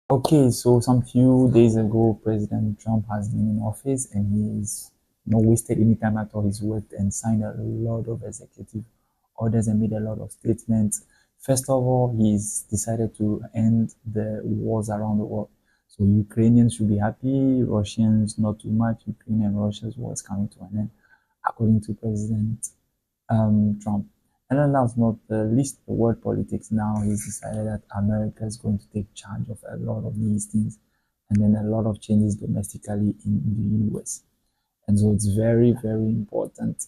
Okay, so some few days ago, President Trump has been in office and he's not wasted any time at all. He's worked and signed a lot of executive orders and made a lot of statements. First of all, he's decided to end the wars around the world. So Ukrainians should be happy, Russians not too much. Ukraine and Russia's war is coming to an end, according to President Trump. And then last not the least, the world politics. Now he's decided that America is going to take charge of a lot of these things, and then a lot of changes domestically in the US. And so it's very, very important.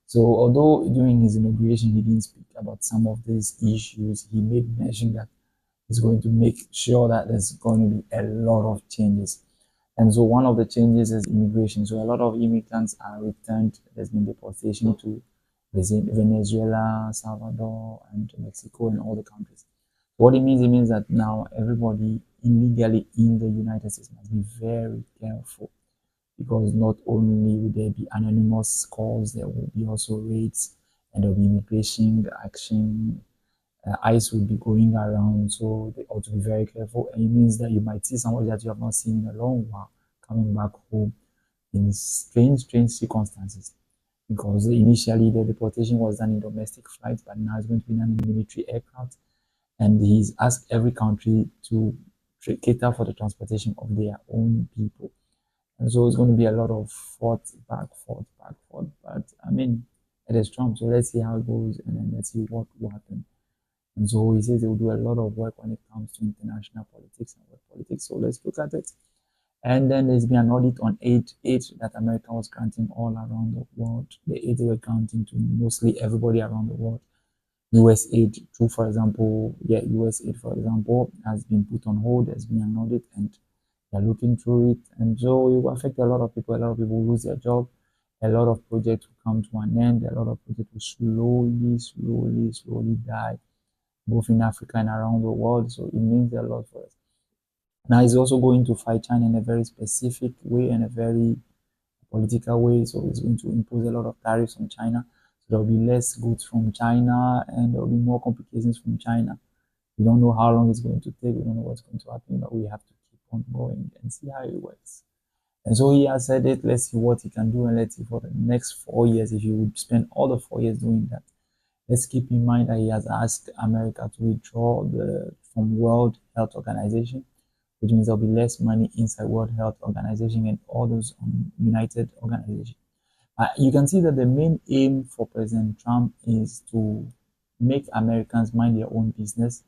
So although during his inauguration he didn't speak about some of these issues, he made mention that he's going to make sure that there's going to be a lot of changes. And so one of the changes is immigration. So a lot of immigrants are returned. There's been deportation to Venezuela, Salvador, and Mexico, and all the countries. What it means that now everybody illegally in the United States must be very careful because not only will there be anonymous calls, there will be also raids and there will be immigration action. ICE will be going around, so they ought to be very careful. And it means that you might see somebody that you have not seen in a long while coming back home in strange, strange circumstances because initially the deportation was done in domestic flights, but now it's going to be done in military aircraft. And he's asked every country to cater for the transportation of their own people. And so it's going to be a lot of fought back, fought back, fought. But I mean, it is Trump, so let's see how it goes, and then let's see what will happen. And so he says he will do a lot of work when it comes to international politics and world politics. So let's look at it. And then there's been an audit on aid that America was granting all around the world. The aid they were granting to mostly everybody around the world. US aid, through, for example, US aid, for example, has been put on hold. There's been an audit and they're looking through it. And so it will affect a lot of people. A lot of people will lose their job. A lot of projects will come to an end. A lot of projects will slowly die, both in Africa and around the world. So it means a lot for us. Now he's also going to fight China in a very specific way and a very political way. So he's going to impose a lot of tariffs on China. So there will be less goods from China and there will be more complications from China. We don't know how long it's going to take. We don't know what's going to happen, but we have to keep on going and see how it works. And so he has said it. Let's see what he can do, and let's see for the next 4 years if he would spend all the 4 years doing that. Let's keep in mind that he has asked America to withdraw from World Health Organization, which means there'll be less money inside World Health Organization and all those United Organization. You can see that the main aim for President Trump is to make Americans mind their own business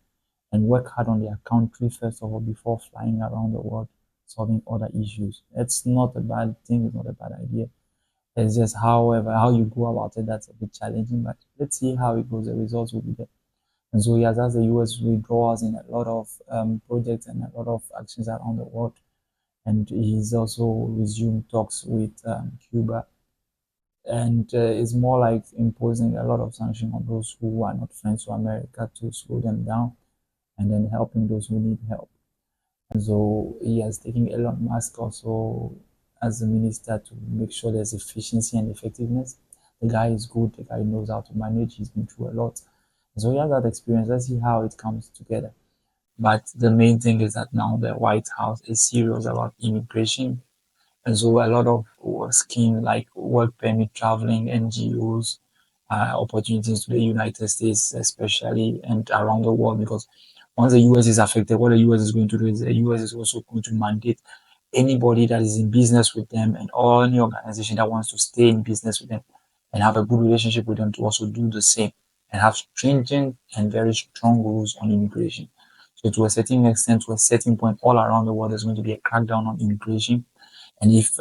and work hard on their country first of all before flying around the world solving other issues. It's not a bad thing, it's not a bad idea. It's just, however, how you go about it that's a bit challenging, but let's see how it goes. The results will be there. And so he has asked the US withdrawals in a lot of projects and a lot of actions around the world. And he's also resumed talks with Cuba. And it's more like imposing a lot of sanctions on those who are not friends to America to slow them down and then helping those who need help. And so he has taken Elon Musk also as a minister to make sure there's efficiency and effectiveness. The guy is good, the guy knows how to manage, he's been through a lot. And so he has that experience. Let's see how it comes together. But the main thing is that now the White House is serious about immigration. And so a lot of scheme like work permit, traveling, NGOs, opportunities to the United States, especially and around the world, because once the US is affected, what the US is going to do is the US is also going to mandate anybody that is in business with them and any organization that wants to stay in business with them and have a good relationship with them to also do the same and have stringent and very strong rules on immigration. So to a certain extent, to a certain point, all around the world, there's going to be a crackdown on immigration. And if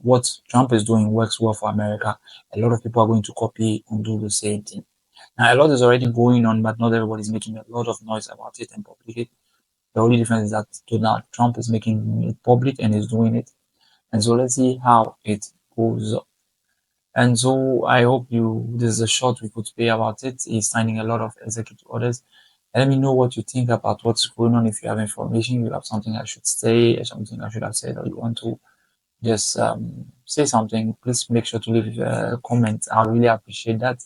what Trump is doing works well for America, a lot of people are going to copy and do the same thing. Now, a lot is already going on, but not everybody's making a lot of noise about it and public it. The only difference is that Donald Trump is making it public and is doing it. And so let's see how it goes up. And so I hope this is a short we could play about it. He's signing a lot of executive orders. Let me know what you think about what's going on. If you have information, you have something I should say, or something I should have said, or you want to just say something, please make sure to leave a comment. I really appreciate that.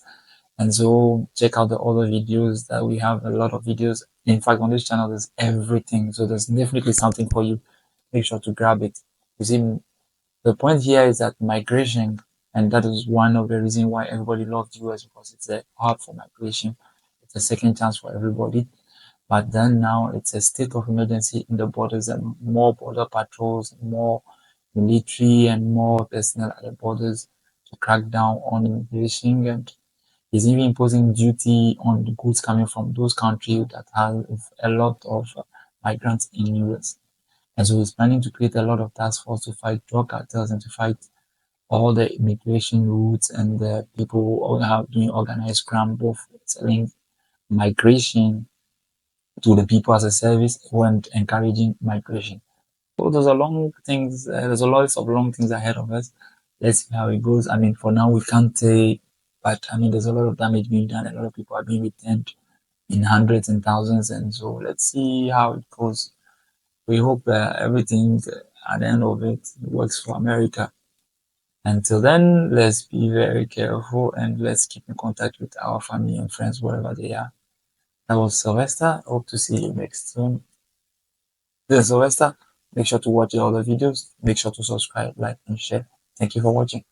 And so check out the other videos that we have. A lot of videos. In fact, on this channel, there's everything. So there's definitely something for you. Make sure to grab it. You see, the point here is that migration, and that is one of the reasons why everybody loves US, because it's a hub for migration. It's a second chance for everybody. But then now it's a state of emergency in the borders, and more border patrols, more military and more personnel at the borders to crack down on immigration, and is even imposing duty on the goods coming from those countries that have a lot of migrants in US. And so he's planning to create a lot of task force to fight drug cartels and to fight all the immigration routes and the people who are doing organized crime, both selling migration to the people as a service and encouraging migration. So there's a long things, there's a lot of long things ahead of us. Let's see how it goes. I mean, for now we can't say, but I mean, there's a lot of damage being done. A lot of people are being returned in hundreds and thousands, and so let's see how it goes. We hope everything at the end of it works for America. Until then, let's be very careful and let's keep in contact with our family and friends wherever they are. That was Sylvester. Hope to see you next soon. This is Sylvester. Make sure to watch the other videos. Make sure to subscribe, like, and share. Thank you for watching.